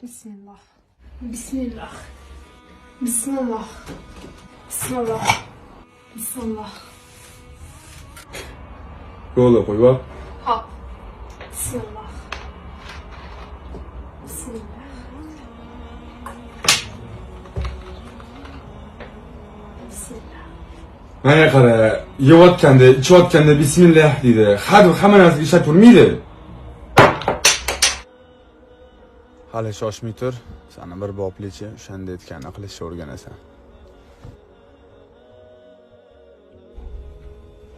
Bismillah. Bismillah. Bismillah. Bismillah. Bismillah. Yo'la qo'y bak. Hop. Bismillah. Bismillah. Bismillah. Mana qara, yeyotganda, ichayotganda bismillah deydi. Hamma narsaga ishlab turmaydi. Hali shoshmay tur. Seni bir boplichi o'shanda aytganini qilishni o'rganasan.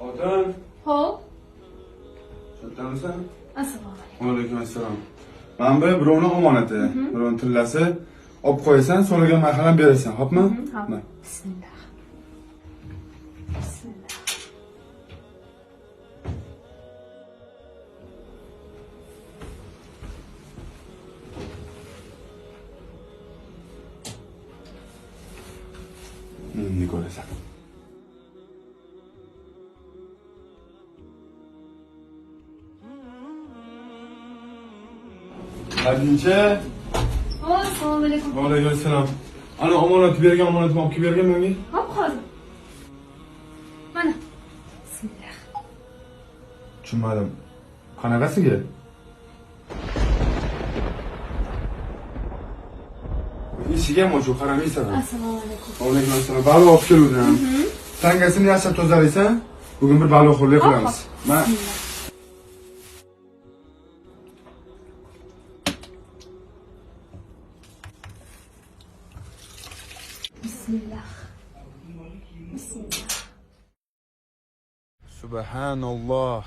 Otam, Hop. shodlanmisan? Assalomu alaykum. Va alaykum assalom. Mana bu birovni omonati, birovni tillasi. Olib qo'yasan, so'ragan marhalan berasan, xo'pmi? Hop. Bismillah. Bismillah. Ne ko'rasan. Hadincha, Assalomu alaykum. va alaykum assalom. Ana omonat bergan omonatni olib kelib bergan menga. Hop, hozir. Mana. Bismillah. Tushunmadim. Qanaqasiga? Eshigami shu qaramaysan. Assalomu alaykum. Va alaykum assalom. Balo olib keluvdim. Tangasini yaxshilab tozalaysan. Bugun bir baloxo'rlik qilamiz. Mana Bismillah. Bismillah. Subhanalloh.